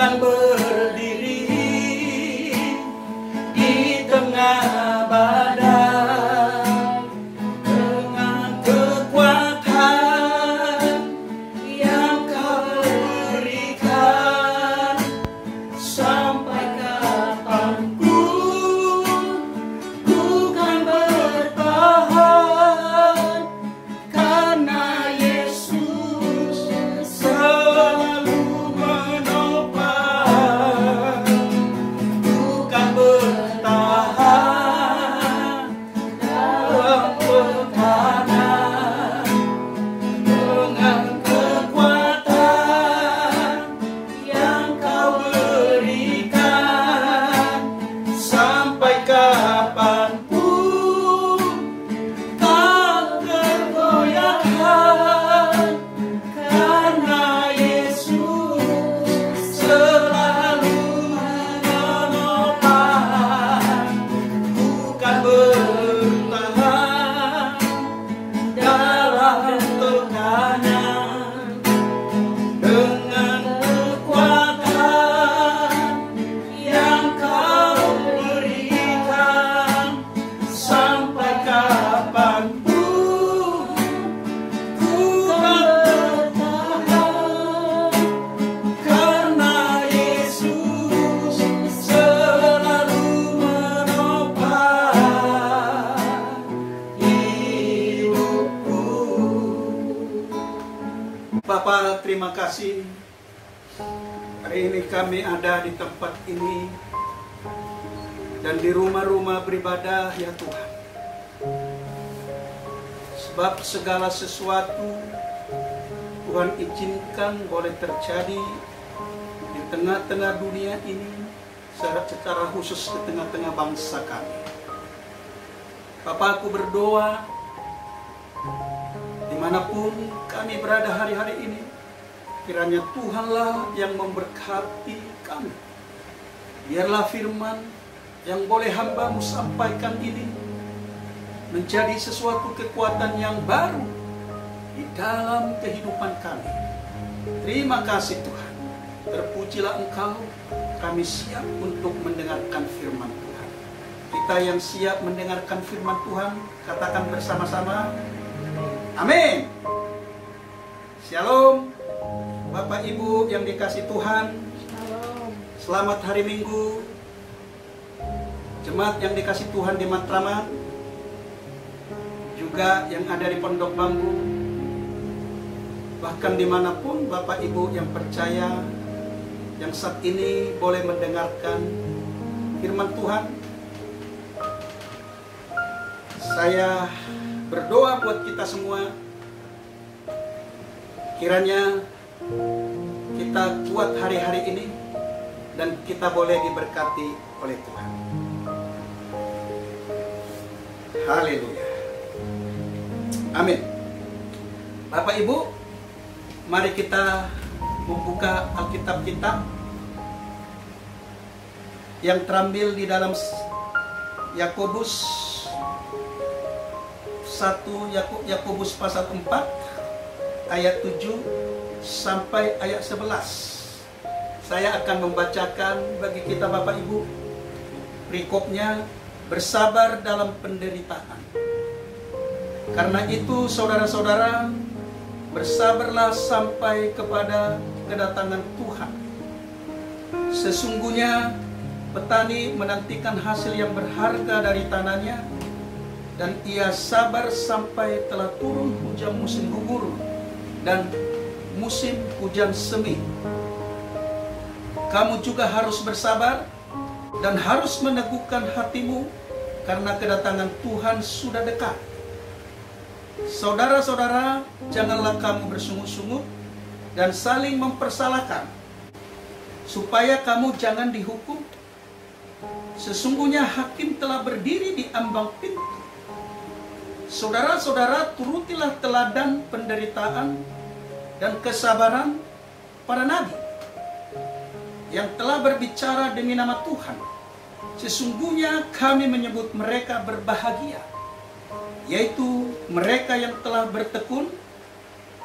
kan berdiri di tengah badai dengan kekuatan yang Kau berikan. Sampai kapanpun ku kan bertahan, karena Yesus selalu menopang. Ku kan bertahan dalam tekanan dengan kekuatan yang Kau berikan. Sampai kapanpun tak tergoyahkan, karena Yesus selalu menopang. Bukan bertahan dalam tekanan dengan kekuatan yang Kau berikan. Sampai kapanpun ku kan bertahan, karena Yesus selalu menopang hidupku. Bapa, terima kasih. Hari ini kami ada di tempat ini dan di rumah-rumah beribadah, ya Tuhan. Sebab segala sesuatu Tuhan izinkan boleh terjadi di tengah-tengah dunia ini, secara khusus di tengah-tengah bangsa kami. Bapa, aku berdoa dimanapun kami berada hari-hari ini, kiranya Tuhanlah yang memberkati kami. Biarlah firman yang boleh hamba-Mu sampaikan ini menjadi sesuatu kekuatan yang baru di dalam kehidupan kami. Terima kasih Tuhan. Terpujilah Engkau. Kami siap untuk mendengarkan firman Tuhan. Kita yang siap mendengarkan firman Tuhan, katakan bersama-sama, amin. Shalom. Bapak Ibu yang dikasih Tuhan, selamat hari Minggu. Jemaat yang dikasih Tuhan di Matraman, juga yang ada di Pondok Bambu, bahkan dimanapun Bapak Ibu yang percaya, yang saat ini boleh mendengarkan firman Tuhan. Saya berdoa buat kita semua, kiranya kita kuat hari-hari ini dan kita boleh diberkati oleh Tuhan. Haleluya. Amin. Bapak Ibu, mari kita membuka Alkitab kita yang terambil di dalam Yakobus 1, Yakobus pasal 4 ayat 7 sampai ayat 11. Saya akan membacakan bagi kita Bapak Ibu perikopnya, bersabar dalam penderitaan. Karena itu saudara-saudara, bersabarlah sampai kepada kedatangan Tuhan. Sesungguhnya petani menantikan hasil yang berharga dari tanahnya, dan ia sabar sampai telah turun hujan musim gugur dan musim hujan semi. Kamu juga harus bersabar dan harus meneguhkan hatimu, karena kedatangan Tuhan sudah dekat. Saudara-saudara, janganlah kamu bersungut-sungut dan saling mempersalahkan, supaya kamu jangan dihukum. Sesungguhnya hakim telah berdiri di ambang pintu. Saudara-saudara, turutilah teladan penderitaan dan kesabaran para nabi yang telah berbicara demi nama Tuhan. Sesungguhnya kami menyebut mereka berbahagia, yaitu mereka yang telah bertekun.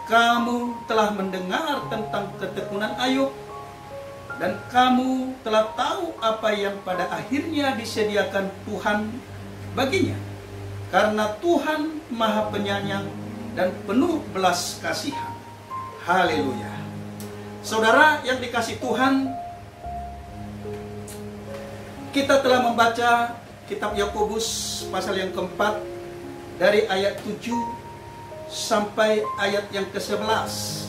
Kamu telah mendengar tentang ketekunan Ayub Dan kamu telah tahu apa yang pada akhirnya disediakan Tuhan baginya. Karena Tuhan Maha Penyayang dan penuh belas kasihan. Haleluya. Saudara yang dikasih Tuhan, kita telah membaca kitab Yakobus pasal yang keempat dari ayat 7 sampai ayat yang ke-11.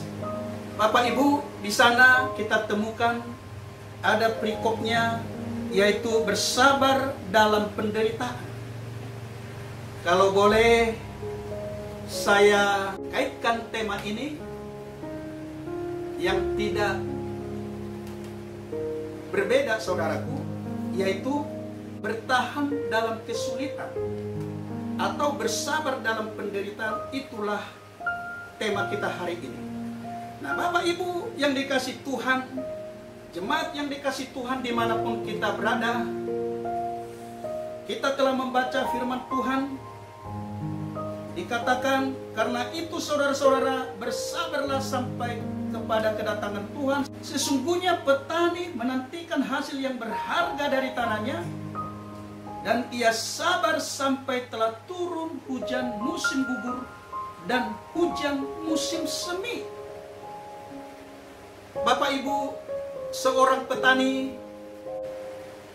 Bapak Ibu, di sana kita temukan ada perikopnya, yaitu bersabar dalam penderitaan. Kalau boleh saya kaitkan tema ini yang tidak berbeda, saudaraku, yaitu bertahan dalam kesulitan atau bersabar dalam penderitaan. Itulah tema kita hari ini. Nah, Bapak Ibu yang dikasih Tuhan, jemaat yang dikasih Tuhan dimanapun kita berada, kita telah membaca firman Tuhan. Dikatakan, karena itu saudara-saudara, bersabarlah sampai kepada kedatangan Tuhan. Sesungguhnya petani menantikan hasil yang berharga dari tanahnya, dan ia sabar sampai telah turun hujan musim gugur dan hujan musim semi. Bapak Ibu, seorang petani,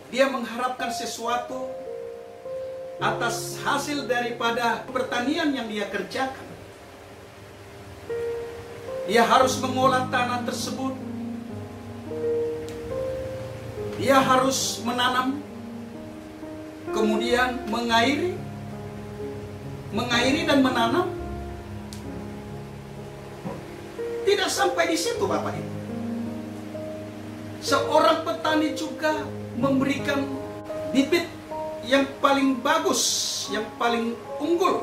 dia mengharapkan sesuatu atas hasil daripada pertanian yang dia kerjakan. Dia harus mengolah tanah tersebut. Dia harus menanam, kemudian mengairi dan menanam. Tidak sampai di situ, Bapak Ibu. Seorang petani juga memberikan bibit yang paling bagus, yang paling unggul,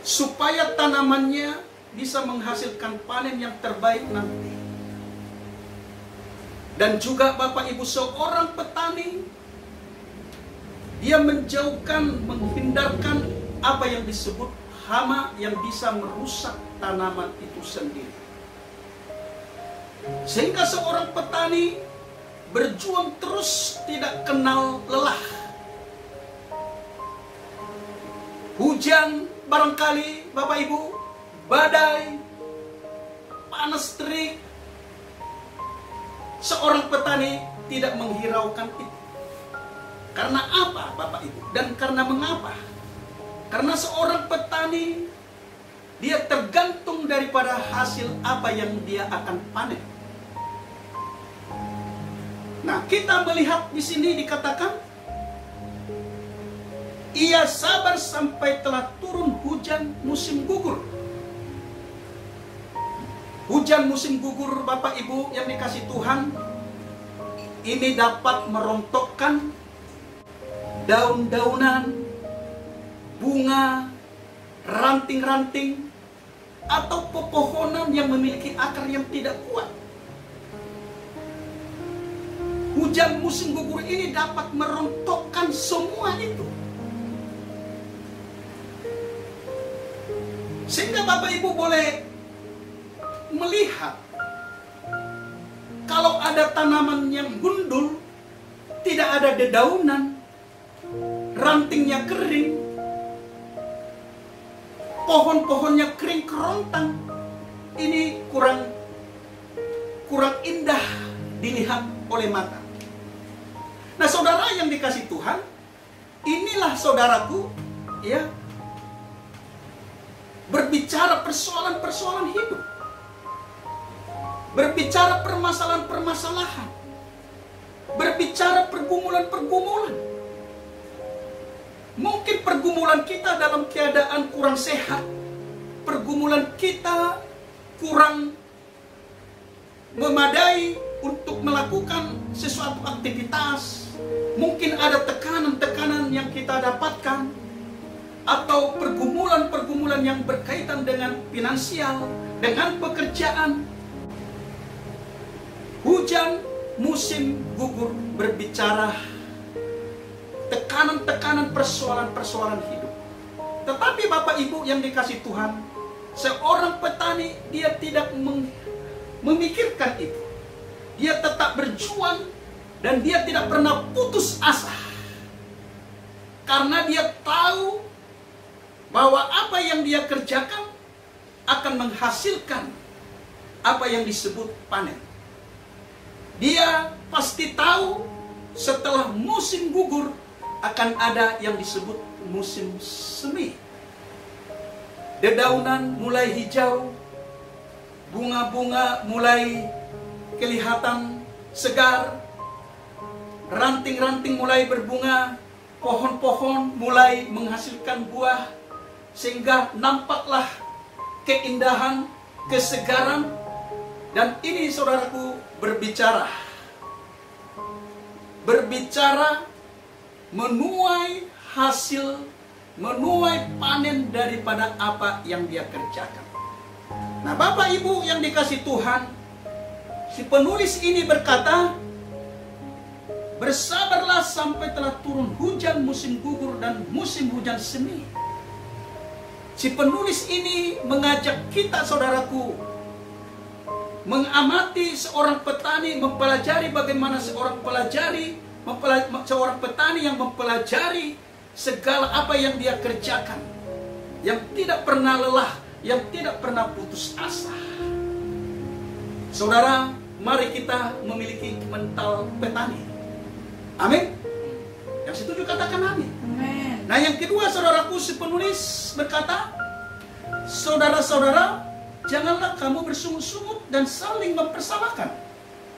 supaya tanamannya bisa menghasilkan panen yang terbaik nanti. Dan juga Bapak Ibu, seorang petani, dia menjauhkan, menghindarkan apa yang disebut hama yang bisa merusak tanaman itu sendiri. Sehingga seorang petani berjuang terus, tidak kenal lelah. Hujan barangkali, Bapak Ibu, badai, panas terik, seorang petani tidak menghiraukan itu. Karena apa, Bapak Ibu? Dan karena mengapa? Karena seorang petani, dia tergantung daripada hasil apa yang dia akan panen. Nah, kita melihat di sini dikatakan, ia sabar sampai telah turun hujan musim gugur. Hujan musim gugur, Bapak Ibu yang dikasih Tuhan, ini dapat merontokkan daun-daunan, bunga, ranting-ranting, atau pepohonan yang memiliki akar yang tidak kuat. Hujan musim gugur ini dapat merontokkan semua itu. Sehingga Bapak Ibu boleh melihat, kalau ada tanaman yang gundul, tidak ada dedaunan, rantingnya kering, pohon-pohonnya kering kerontang, ini kurang indah dilihat oleh mata. Nah, saudara yang dikasih Tuhan, inilah saudaraku, ya, berbicara persoalan-persoalan hidup, berbicara permasalahan-permasalahan, berbicara pergumulan-pergumulan. Mungkin pergumulan kita dalam keadaan kurang sehat, pergumulan kita kurang memadai untuk melakukan sesuatu aktivitas. Mungkin ada tekanan-tekanan yang kita dapatkan, atau pergumulan-pergumulan yang berkaitan dengan finansial, dengan pekerjaan. Hujan musim gugur berbicara tekanan-tekanan, persoalan-persoalan hidup. Tetapi Bapak Ibu yang dikasih Tuhan, seorang petani, dia tidak memikirkan itu. Dia tetap berjuang dan dia tidak pernah putus asa. Karena dia tahu bahwa apa yang dia kerjakan akan menghasilkan apa yang disebut panen. Dia pasti tahu setelah musim gugur akan ada yang disebut musim semi. Dedaunan mulai hijau, bunga-bunga mulai kelihatan segar, ranting-ranting mulai berbunga, pohon-pohon mulai menghasilkan buah, sehingga nampaklah keindahan, kesegaran. Dan ini saudaraku berbicara menuai hasil, menuai panen daripada apa yang dia kerjakan. Nah, Bapak Ibu yang dikasih Tuhan, si penulis ini berkata, bersabarlah sampai telah turun hujan musim gugur dan musim hujan semi. Si penulis ini mengajak kita, saudaraku, mengamati seorang petani, mempelajari bagaimana seorang petani yang mempelajari segala apa yang dia kerjakan, yang tidak pernah lelah, yang tidak pernah putus asa. Saudara, mari kita memiliki mental petani. Amin. Yang setuju katakan amin. Amin. Nah, yang kedua, saudaraku, si penulis berkata, saudara-saudara, janganlah kamu bersungut-sungut dan saling mempersalahkan,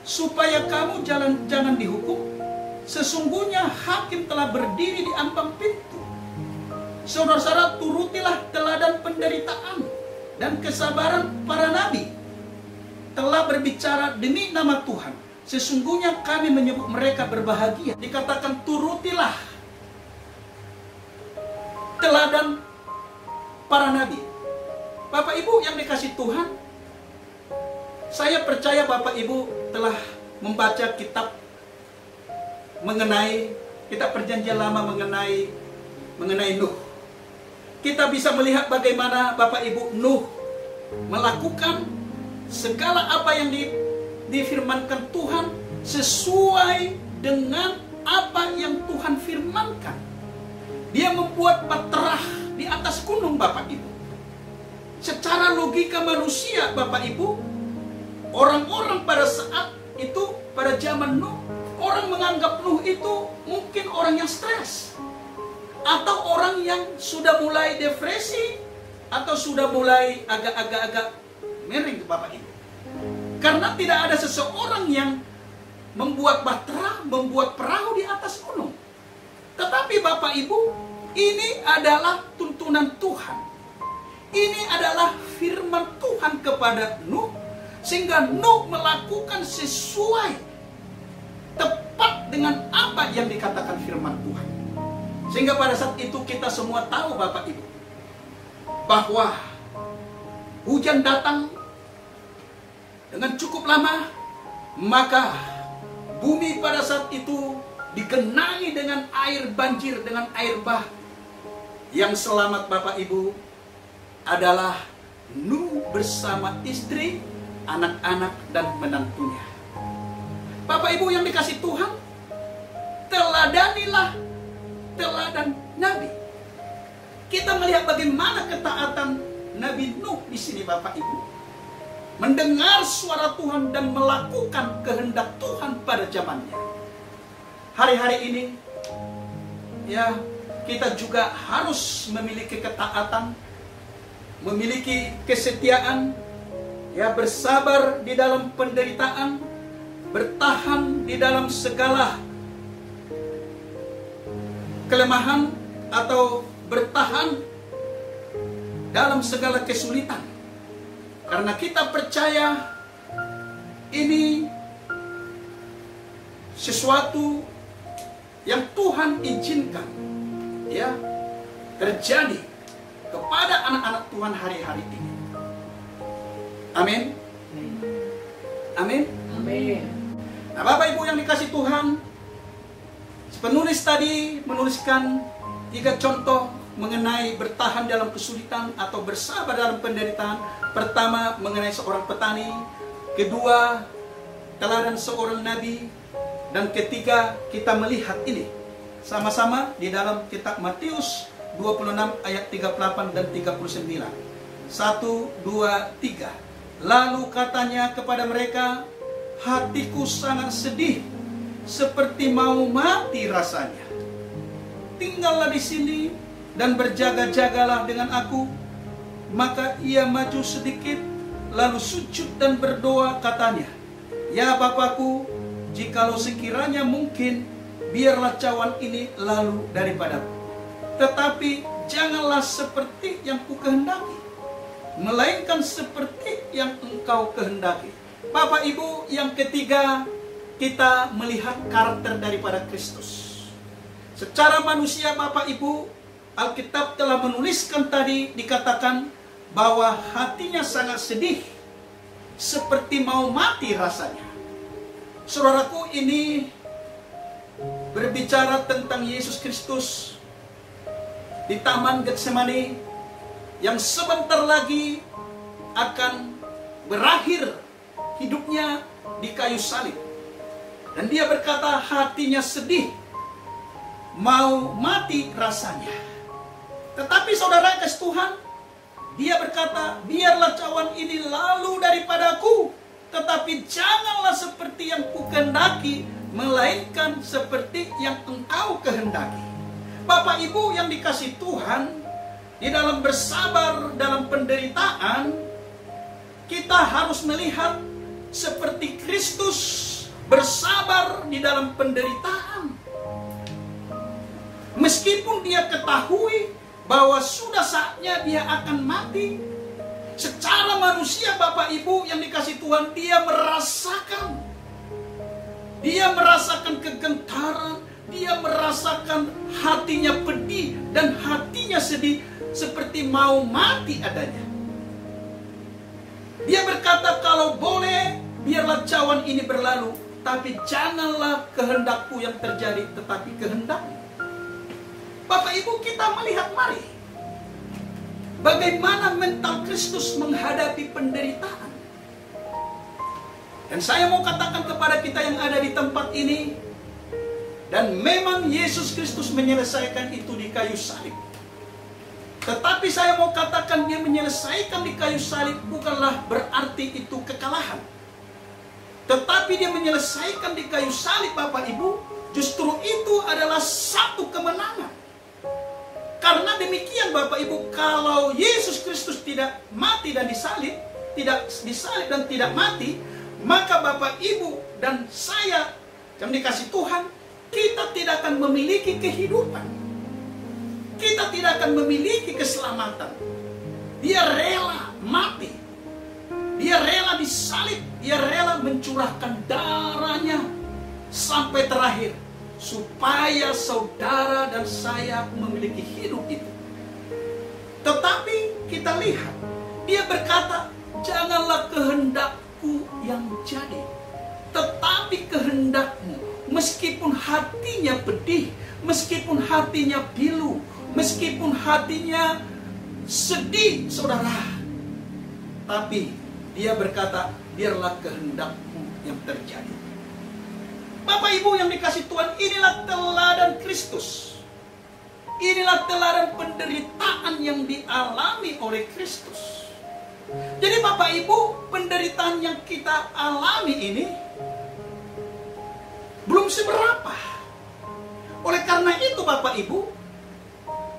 supaya kamu jangan dihukum. Sesungguhnya hakim telah berdiri di ambang pintu. Saudara-saudara, turutilah teladan penderitaan dan kesabaran para nabi. Telah berbicara demi nama Tuhan. Sesungguhnya kami menyebut mereka berbahagia. Dikatakan turutilah teladan para nabi. Bapak Ibu yang dikasih Tuhan, saya percaya Bapak Ibu telah membaca kitab mengenai kitab Perjanjian Lama mengenai Nuh. Kita bisa melihat bagaimana Bapak Ibu Nuh melakukan segala apa yang difirmankan Tuhan sesuai dengan apa yang Tuhan firmankan. Dia membuat bahtera di atas gunung, Bapak Ibu. Secara logika manusia, Bapak Ibu, orang-orang pada saat itu, pada zaman Nuh, orang menganggap Nuh itu mungkin orang yang stres, atau orang yang sudah mulai depresi, atau sudah mulai agak miring, Bapak Ibu. Karena tidak ada seseorang yang membuat bahtera, membuat perahu di atas gunung. Tetapi Bapak Ibu, ini adalah tuntunan Tuhan. Ini adalah firman Tuhan kepada Nuh, sehingga Nuh melakukan sesuai tepat dengan apa yang dikatakan firman Tuhan. Sehingga pada saat itu kita semua tahu, Bapak Ibu, bahwa hujan datang dengan cukup lama, maka bumi pada saat itu digenangi dengan air banjir, dengan air bah. Yang selamat, Bapak Ibu, adalah Nuh bersama istri, anak-anak, dan menantunya. Bapak Ibu yang dikasih Tuhan, teladanilah teladan Nabi. Kita melihat bagaimana ketaatan Nabi Nuh di sini, Bapak Ibu, mendengar suara Tuhan dan melakukan kehendak Tuhan pada zamannya. Hari-hari ini, ya, kita juga harus memiliki ketaatan, memiliki kesetiaan, ya, bersabar di dalam penderitaan, bertahan di dalam segala kelemahan, atau bertahan dalam segala kesulitan. Karena kita percaya ini sesuatu yang Tuhan izinkan, ya, terjadi kepada anak-anak Tuhan hari-hari ini. Amin. Amin. Amin. Nah, Bapak Ibu yang dikasih Tuhan, penulis tadi menuliskan 3 contoh mengenai bertahan dalam kesulitan atau bersabar dalam penderitaan. Pertama, mengenai seorang petani. kedua, teladan seorang nabi, dan ketiga, kita melihat ini sama-sama di dalam kitab Matius 26 ayat 38 dan 39. 1, 2, 3. Lalu katanya kepada mereka, hatiku sangat sedih, seperti mau mati rasanya. Tinggallah di sini dan berjaga-jagalah dengan aku. Maka ia maju sedikit, lalu sujud dan berdoa, katanya, ya Bapakku, jikalau sekiranya mungkin, biarlah cawan ini lalu daripadaku. Tetapi janganlah seperti yang kukehendaki, melainkan seperti yang engkau kehendaki. Bapak Ibu, yang ketiga, kita melihat karakter daripada Kristus. Secara manusia, Bapak Ibu, Alkitab telah menuliskan tadi, dikatakan bahwa hatinya sangat sedih, seperti mau mati rasanya. Saudaraku, ini berbicara tentang Yesus Kristus di Taman Getsemani yang sebentar lagi akan berakhir hidupnya di kayu salib. Dan dia berkata hatinya sedih, mau mati rasanya. Tetapi saudara kasih Tuhan, dia berkata, biarlah cawan ini lalu daripadaku, tetapi janganlah seperti yang kukehendaki, melainkan seperti yang engkau kehendaki. Bapak Ibu yang dikasih Tuhan, di dalam bersabar dalam penderitaan, kita harus melihat seperti Kristus bersabar di dalam penderitaan. Meskipun dia ketahui bahwa sudah saatnya dia akan mati, secara manusia Bapak Ibu yang dikasih Tuhan, dia merasakan kegentaran, dia merasakan hatinya pedih dan hatinya sedih, seperti mau mati adanya. Dia berkata, kalau boleh biarlah cawan ini berlalu, tapi janganlah kehendakku yang terjadi, tetapi kehendakmu. Bapak Ibu, kita melihat mari bagaimana mental Kristus menghadapi penderitaan. Dan saya mau katakan kepada kita yang ada di tempat ini, dan memang Yesus Kristus menyelesaikan itu di kayu salib. Tetapi saya mau katakan, dia menyelesaikan di kayu salib bukanlah berarti itu kekalahan. Tetapi dia menyelesaikan di kayu salib, Bapak Ibu, justru itu adalah satu kemenangan. Karena demikian Bapak Ibu, kalau Yesus Kristus tidak mati dan disalib, tidak disalib dan tidak mati, maka Bapak Ibu dan saya yang dikasih Tuhan, kita tidak akan memiliki kehidupan. Kita tidak akan memiliki keselamatan. Dia rela mati. Dia rela disalib. Dia rela mencurahkan darahnya sampai terakhir, supaya saudara dan saya memiliki hidup itu. Tetapi kita lihat, dia berkata, janganlah kehendakku yang jadi, tetapi kehendakmu. Meskipun hatinya pedih, meskipun hatinya pilu, meskipun hatinya sedih, saudara, tapi dia berkata, biarlah kehendakmu yang terjadi. Bapak Ibu yang dikasih Tuhan, inilah teladan Kristus. Inilah teladan penderitaan yang dialami oleh Kristus. Jadi Bapak Ibu, penderitaan yang kita alami ini belum seberapa. Oleh karena itu Bapak Ibu,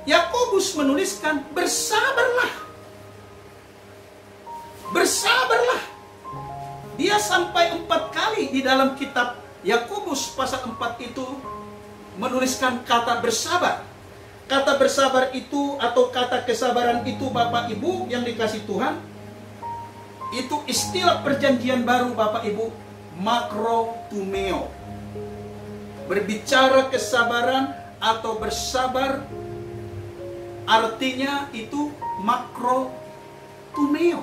Yakobus menuliskan, bersabarlah. Bersabarlah. Dia sampai 4 kali di dalam kitab Yakobus pasal 4 itu menuliskan kata bersabar. Kata bersabar itu atau kata kesabaran itu Bapak Ibu yang dikasih Tuhan, itu istilah perjanjian baru Bapak Ibu, makrotumeo. Berbicara kesabaran atau bersabar, artinya itu makrotumeo.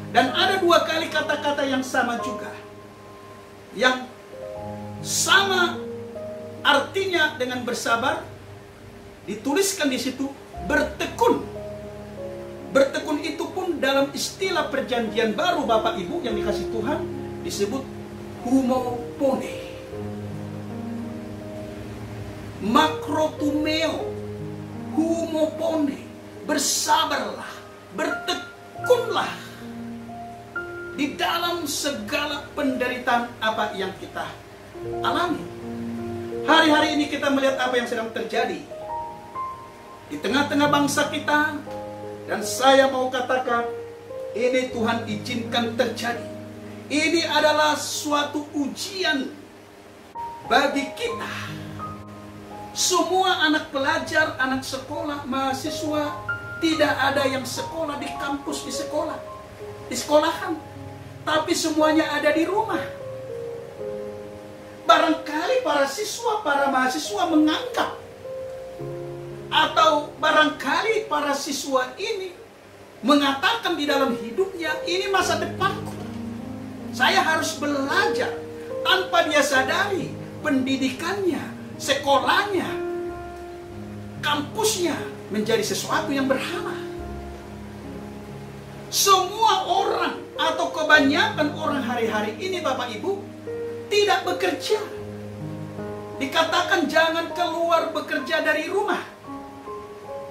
Dan ada 2 kali kata-kata yang sama juga, yang sama artinya dengan bersabar, dituliskan di situ bertekun. Bertekun itu pun dalam istilah perjanjian baru Bapak Ibu yang dikasih Tuhan disebut humopone. Makrotumeo, humopone, bersabarlah, bertekunlah di dalam segala penderitaan apa yang kita alami. Hari-hari ini kita melihat apa yang sedang terjadi di tengah-tengah bangsa kita. Dan saya mau katakan, ini Tuhan izinkan terjadi. Ini adalah suatu ujian bagi kita. Semua anak pelajar, anak sekolah, mahasiswa, tidak ada yang sekolah di kampus, di sekolahan. Tapi semuanya ada di rumah. Barangkali para siswa, para mahasiswa menganggap, atau barangkali para siswa ini mengatakan di dalam hidupnya, ini masa depanku. Saya harus belajar. Tanpa dia sadari, pendidikannya, sekolahnya, kampusnya menjadi sesuatu yang berhala. Semua orang atau kebanyakan orang hari-hari ini Bapak Ibu tidak bekerja. Dikatakan jangan keluar bekerja dari rumah.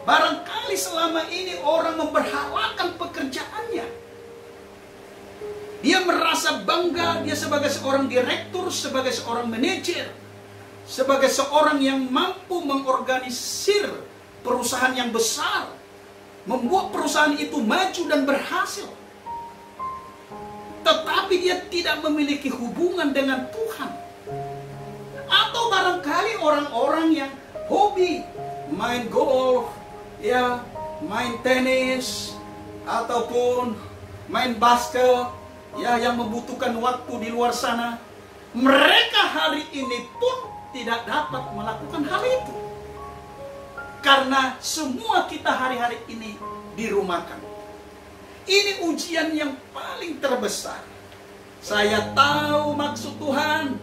Barangkali selama ini orang memberhalakan pekerjaannya. Dia merasa bangga, dia sebagai seorang direktur, sebagai seorang manajer, sebagai seorang yang mampu mengorganisir perusahaan yang besar, membuat perusahaan itu maju dan berhasil. Tetapi dia tidak memiliki hubungan dengan Tuhan. Atau barangkali orang-orang yang hobi main golf, ya, main tenis, ataupun main basket, ya, yang membutuhkan waktu di luar sana. Mereka hari ini pun tidak dapat melakukan hal itu. Karena semua kita hari-hari ini dirumahkan. Ini ujian yang paling terbesar. Saya tahu maksud Tuhan,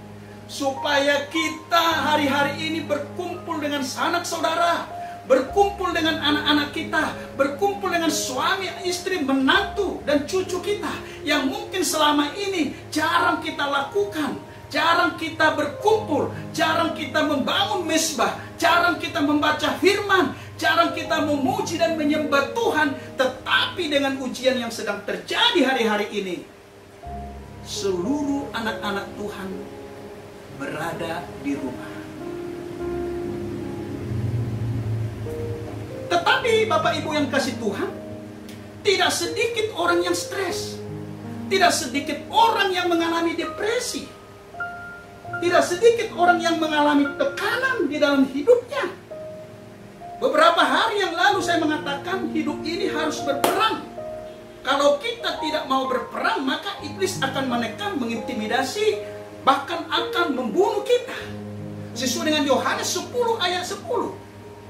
supaya kita hari-hari ini berkumpul dengan sanak saudara, berkumpul dengan anak-anak kita, berkumpul dengan suami, istri, menantu, dan cucu kita yang mungkin selama ini jarang kita lakukan, jarang kita berkumpul, jarang kita membangun mezbah, jarang kita membaca firman, jarang kita memuji dan menyembah Tuhan. Tetapi dengan ujian yang sedang terjadi hari-hari ini, seluruh anak-anak Tuhan berada di rumah. Tetapi Bapak Ibu yang kasih Tuhan, tidak sedikit orang yang stres, tidak sedikit orang yang mengalami depresi, tidak sedikit orang yang mengalami tekanan di dalam hidupnya. Beberapa hari yang lalu saya mengatakan hidup ini harus berperang. Kalau kita tidak mau berperang, maka iblis akan menekan, mengintimidasi, bahkan akan membunuh kita. Sesuai dengan Yohanes 10 ayat 10.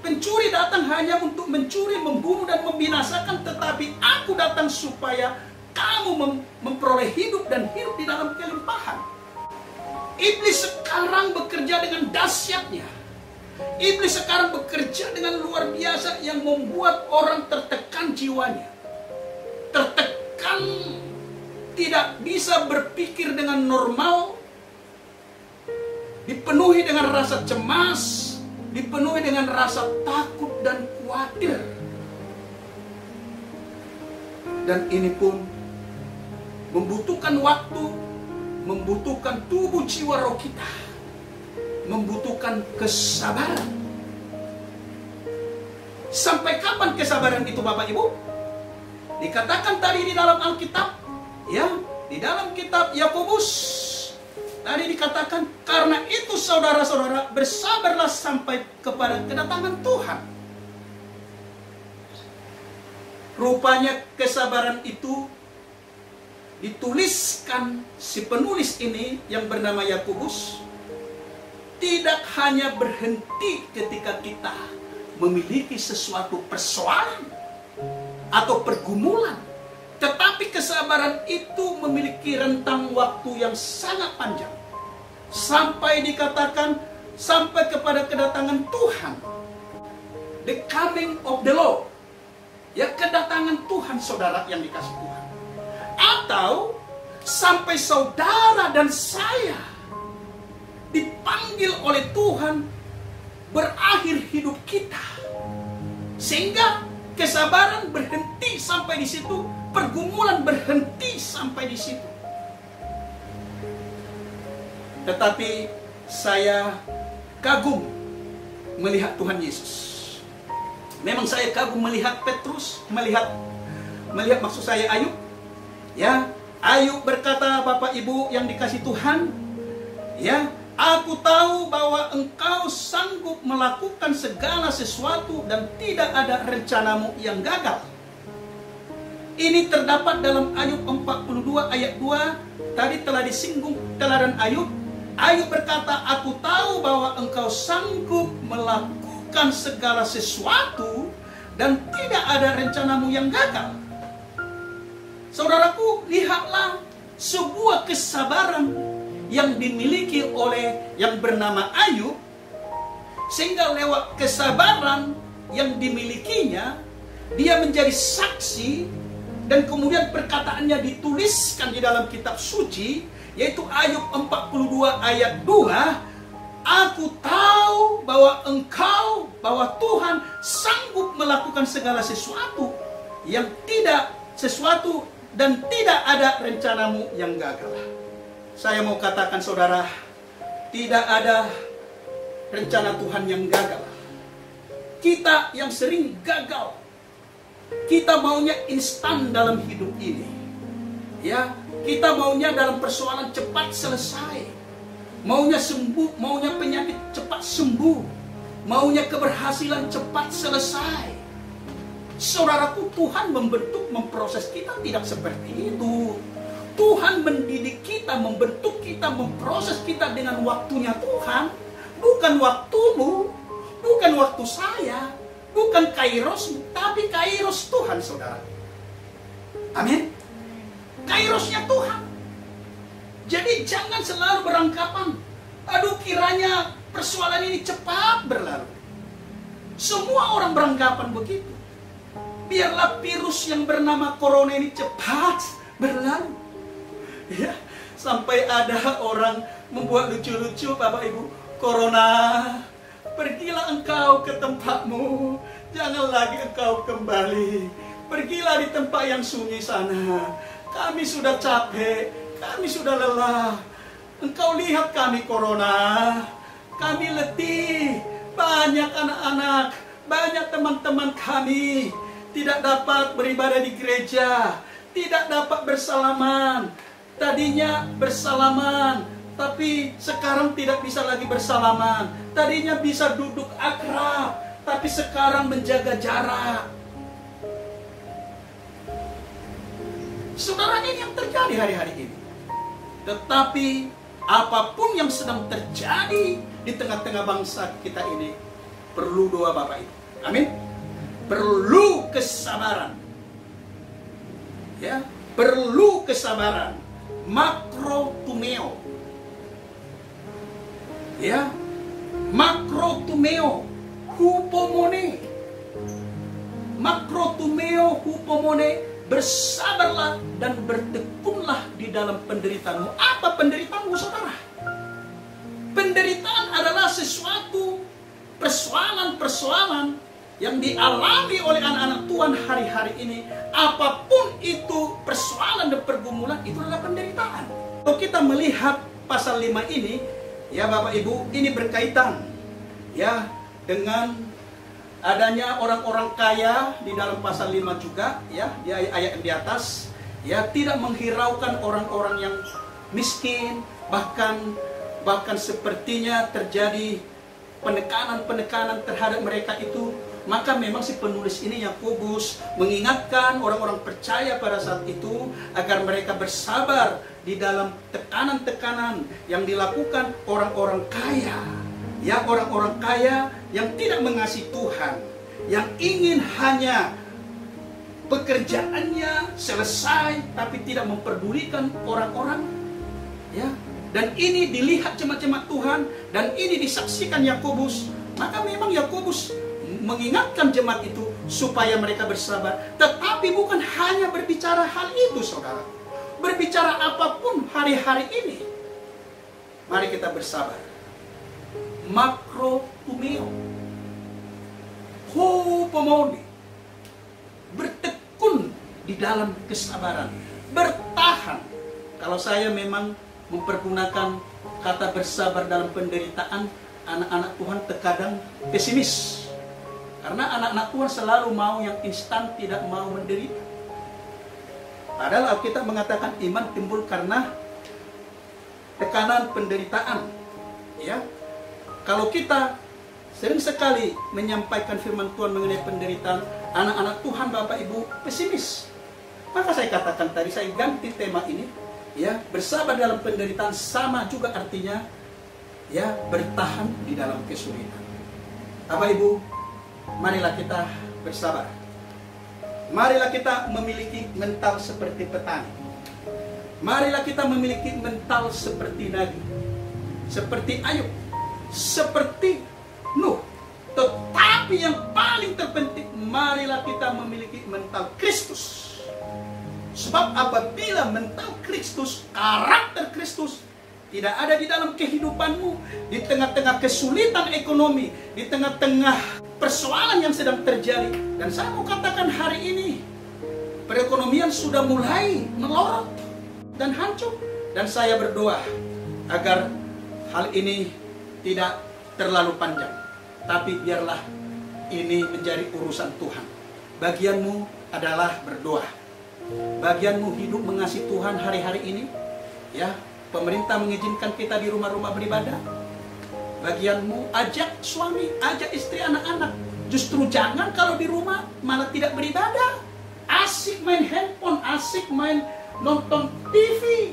Pencuri datang hanya untuk mencuri, membunuh, dan membinasakan. Tetapi aku datang supaya kamu memperoleh hidup dan hidup di dalam kelimpahan. Iblis sekarang bekerja dengan dahsyatnya. Iblis sekarang bekerja dengan luar biasa yang membuat orang tertekan jiwanya. Tertekan, tidak bisa berpikir dengan normal, dipenuhi dengan rasa cemas, dipenuhi dengan rasa takut dan khawatir. Dan ini pun membutuhkan waktu, membutuhkan tubuh jiwa roh kita, membutuhkan kesabaran. Sampai kapan kesabaran itu Bapak Ibu? Dikatakan tadi di dalam Alkitab, ya, di dalam kitab Yakobus, tadi dikatakan, karena itu saudara-saudara bersabarlah sampai kepada kedatangan Tuhan. Rupanya kesabaran itu dituliskan si penulis ini yang bernama Yakobus tidak hanya berhenti ketika kita memiliki sesuatu persoalan atau pergumulan, tetapi kesabaran itu memiliki rentang waktu yang sangat panjang sampai dikatakan sampai kepada kedatangan Tuhan, the coming of the Lord. Ya, kedatangan Tuhan, saudara yang dikasih Tuhan. Atau sampai saudara dan saya dipanggil oleh Tuhan berakhir hidup kita. Sehingga kesabaran berhenti sampai di situ, pergumulan berhenti sampai di situ. Tetapi saya kagum melihat Tuhan Yesus. Memang saya kagum melihat Petrus, melihat maksud saya Ayub. Ya, Ayub berkata, Bapak Ibu yang dikasih Tuhan, ya, aku tahu bahwa engkau sanggup melakukan segala sesuatu dan tidak ada rencanamu yang gagal. Ini terdapat dalam Ayub 42 ayat 2. Tadi telah disinggung teladan Ayub. Ayub berkata, aku tahu bahwa engkau sanggup melakukan segala sesuatu dan tidak ada rencanamu yang gagal. Saudaraku, lihatlah sebuah kesabaran yang dimiliki oleh yang bernama Ayub, sehingga lewat kesabaran yang dimilikinya, dia menjadi saksi, dan kemudian perkataannya dituliskan di dalam kitab suci, yaitu Ayub 42 ayat 2. Aku tahu bahwa bahwa Tuhan sanggup melakukan segala sesuatu dan tidak ada rencanamu yang gagal. Saya mau katakan, saudara, tidak ada rencana Tuhan yang gagal. Kita yang sering gagal, kita maunya instan dalam hidup ini. Ya, kita maunya dalam persoalan cepat selesai. Maunya sembuh, maunya penyakit cepat sembuh, maunya keberhasilan cepat selesai. Saudaraku, Tuhan memproses kita tidak seperti itu. Tuhan mendidik kita, membentuk kita, memproses kita dengan waktunya Tuhan. Bukan waktumu, bukan waktu saya, bukan kairos, tapi kairos Tuhan, saudara. Amin. Kairosnya Tuhan. Jadi jangan selalu beranggapan, aduh kiranya persoalan ini cepat berlalu. Semua orang beranggapan begitu. Biarlah virus yang bernama corona ini cepat berlalu. Ya, sampai ada orang membuat lucu-lucu, Bapak Ibu, corona, pergilah engkau ke tempatmu, jangan lagi engkau kembali. Pergilah di tempat yang sunyi sana. Kami sudah capek. Kami sudah lelah. Engkau lihat kami corona. Kami letih. Banyak anak-anak, banyak teman-teman kami tidak dapat beribadah di gereja, tidak dapat bersalaman. Tadinya bersalaman, tapi sekarang tidak bisa lagi bersalaman. Tadinya bisa duduk akrab, tapi sekarang menjaga jarak. Saudara, ini yang terjadi hari-hari ini. Tetapi apapun yang sedang terjadi di tengah-tengah bangsa kita ini, perlu doa Bapak Ibu. Amin. Perlu kesabaran. Ya, perlu kesabaran. Makrotumeo. Ya, makrotumeo hupomone. Makrotumeo hupomone. Bersabarlah dan bertekunlah di dalam penderitaanmu. Apa penderitaanmu, saudara? Penderitaan adalah sesuatu persoalan-persoalan yang dialami oleh anak-anak Tuhan hari-hari ini. Apapun itu persoalan dan pergumulan, itu adalah penderitaan. Kalau kita melihat pasal 5 ini, ya Bapak Ibu, ini berkaitan ya dengan adanya orang-orang kaya di dalam pasal 5 juga, ya, di ayat di atas, ya, tidak menghiraukan orang-orang yang miskin, bahkan sepertinya terjadi penekanan-penekanan terhadap mereka itu. Maka memang si penulis ini, Yakobus, mengingatkan orang-orang percaya pada saat itu agar mereka bersabar di dalam tekanan-tekanan yang dilakukan orang-orang kaya. Ya, orang-orang kaya yang tidak mengasihi Tuhan, yang ingin hanya pekerjaannya selesai tapi tidak memperdulikan orang-orang. Ya, dan ini dilihat jemaat-jemaat Tuhan, dan ini disaksikan Yakobus. Maka memang Yakobus mengingatkan jemaat itu supaya mereka bersabar. Tetapi bukan hanya berbicara hal itu, saudara. Berbicara apapun hari-hari ini, mari kita bersabar. Makrotumeo, hupomoni, bertekun di dalam kesabaran, bertahan. Kalau saya memang mempergunakan kata bersabar dalam penderitaan, anak-anak Tuhan terkadang pesimis. Karena anak-anak Tuhan selalu mau yang instan, tidak mau menderita. Padahal Alkitab mengatakan iman timbul karena tekanan penderitaan. Ya, kalau kita sering sekali menyampaikan firman Tuhan mengenai penderitaan, anak-anak Tuhan, Bapak Ibu, pesimis. Maka saya katakan tadi, saya ganti tema ini, ya, bersabar dalam penderitaan sama juga artinya, ya, bertahan di dalam kesulitan. Bapak Ibu, marilah kita bersabar. Marilah kita memiliki mental seperti petani. Marilah kita memiliki mental seperti Nabi, seperti Ayub, seperti Nuh. Tetapi yang paling terpenting, marilah kita memiliki mental Kristus. Sebab apabila mental Kristus, karakter Kristus tidak ada di dalam kehidupanmu, di tengah-tengah kesulitan ekonomi, di tengah-tengah persoalan yang sedang terjadi, dan saya mau katakan hari ini, perekonomian sudah mulai melorot dan hancur, dan saya berdoa agar hal ini tidak terlalu panjang, tapi biarlah ini menjadi urusan Tuhan. Bagianmu adalah berdoa. Bagianmu hidup mengasihi Tuhan hari-hari ini. Ya, pemerintah mengizinkan kita di rumah-rumah beribadah. Bagianmu ajak suami, ajak istri, anak-anak. Justru jangan kalau di rumah malah tidak beribadah. Asik main handphone, asik main nonton TV.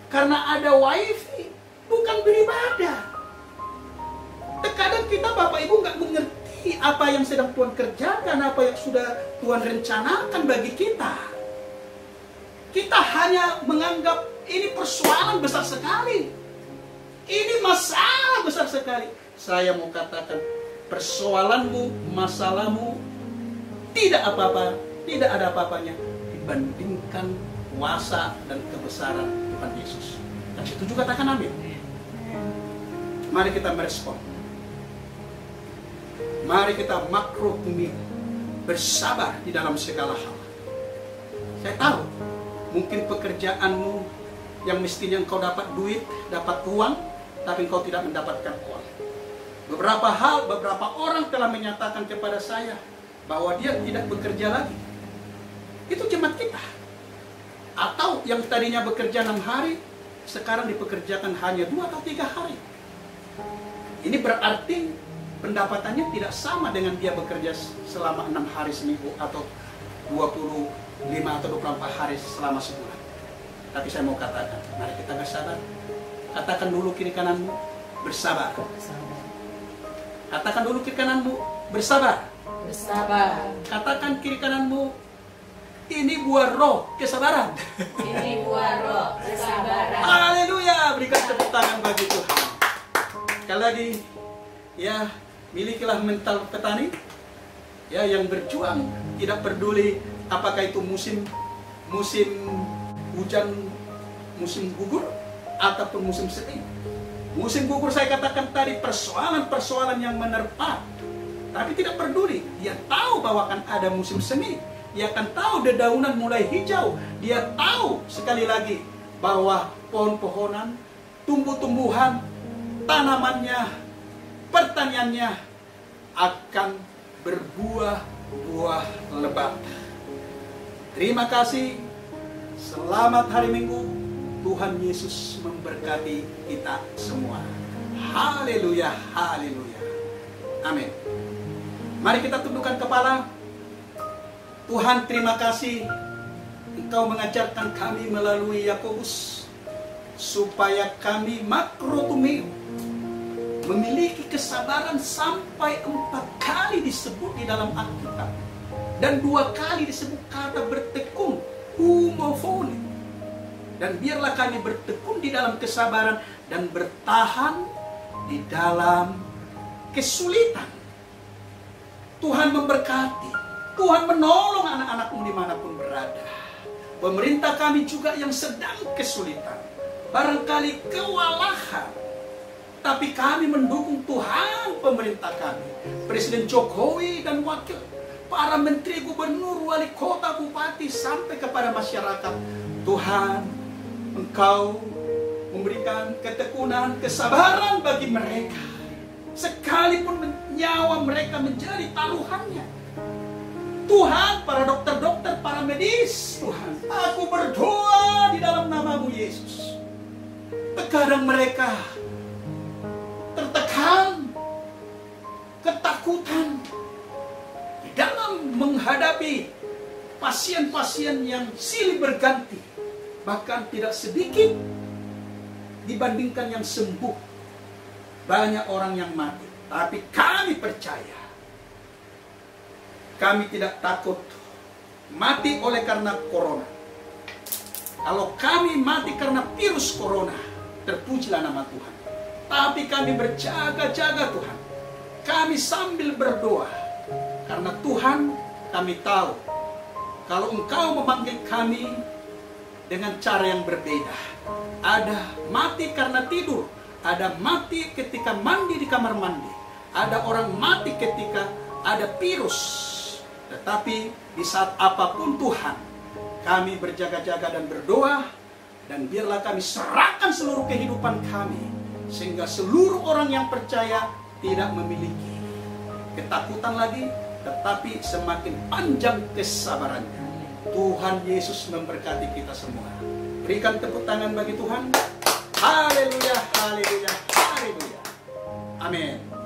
Karena ada wifi, bukan beribadah. Terkadang kita, Bapak Ibu, nggak mengerti apa yang sedang Tuhan kerjakan, apa yang sudah Tuhan rencanakan bagi kita. Kita hanya menganggap ini persoalan besar sekali. Ini masalah besar sekali. Saya mau katakan, persoalanmu, masalahmu tidak apa-apa, tidak ada apa-apanya dibandingkan kuasa dan kebesaran Tuhan Yesus. Dan setuju katakan amin. Mari kita merespon. Mari kita makrotumio, bersabar di dalam segala hal. Saya tahu, mungkin pekerjaanmu yang mestinya engkau dapat duit, dapat uang, tapi engkau tidak mendapatkan uang. Beberapa orang telah menyatakan kepada saya bahwa dia tidak bekerja lagi. Itu jemaat kita. Atau yang tadinya bekerja 6 hari, sekarang dipekerjakan hanya 2 atau 3 hari. Ini berarti pendapatannya tidak sama dengan dia bekerja selama 6 hari seminggu atau 25 atau 24 hari selama sebulan. Tapi saya mau katakan, mari kita bersabar. Katakan dulu kiri kananmu, bersabar. Katakan dulu kiri kananmu, bersabar. Bersabar. Katakan kiri kananmu, ini buah roh kesabaran. Ini buah roh kesabaran. Haleluya, berikan tepuk tangan bagi Tuhan. Sekali lagi, ya, milikilah mental petani, ya, yang berjuang, tidak peduli apakah itu musim hujan, musim gugur, ataupun musim semi. Musim gugur saya katakan tadi persoalan-persoalan yang menerpa, tapi tidak peduli. Dia tahu bahwa akan ada musim semi. Dia akan tahu dedaunan mulai hijau. Dia tahu sekali lagi bahwa pohon-pohonan, tumbuh-tumbuhan, tanamannya, pertaniannya akan berbuah-buah lebat. Terima kasih. Selamat hari Minggu. Tuhan Yesus memberkati kita semua. Haleluya, haleluya. Amin. Mari kita tundukkan kepala. Tuhan, terima kasih Engkau mengajarkan kami melalui Yakobus supaya kami makrotumeo, memiliki kesabaran sampai 4 kali disebut di dalam Alkitab, dan 2 kali disebut kata bertekun, humofoni. Dan biarlah kami bertekun di dalam kesabaran dan bertahan di dalam kesulitan. Tuhan memberkati, Tuhan menolong anak-anakmu dimanapun berada. Pemerintah kami juga yang sedang kesulitan, barangkali kewalahan, tapi kami mendukung Tuhan pemerintah kami, Presiden Jokowi dan wakil, para menteri, gubernur, wali kota, bupati, sampai kepada masyarakat. Tuhan, Engkau memberikan ketekunan, kesabaran bagi mereka, sekalipun nyawa mereka menjadi taruhannya. Tuhan, para dokter-dokter, para medis, Tuhan, aku berdoa di dalam nama-Mu Yesus. Terkadang mereka tertekan, ketakutan di dalam menghadapi pasien-pasien yang silih berganti, bahkan tidak sedikit dibandingkan yang sembuh. Banyak orang yang mati, tapi kami percaya, kami tidak takut mati oleh karena corona. Kalau kami mati karena virus corona, terpujilah nama Tuhan. Tapi kami berjaga-jaga Tuhan. Kami sambil berdoa, karena Tuhan, kami tahu kalau Engkau memanggil kami dengan cara yang berbeda. Ada mati karena tidur, ada mati ketika mandi di kamar mandi, ada orang mati ketika ada virus. Tetapi di saat apapun Tuhan, kami berjaga-jaga dan berdoa, dan biarlah kami serahkan seluruh kehidupan kami, sehingga seluruh orang yang percaya tidak memiliki ketakutan lagi, tetapi semakin panjang kesabarannya. Tuhan Yesus memberkati kita semua. Berikan tepuk tangan bagi Tuhan. Haleluya, haleluya, haleluya. Amin.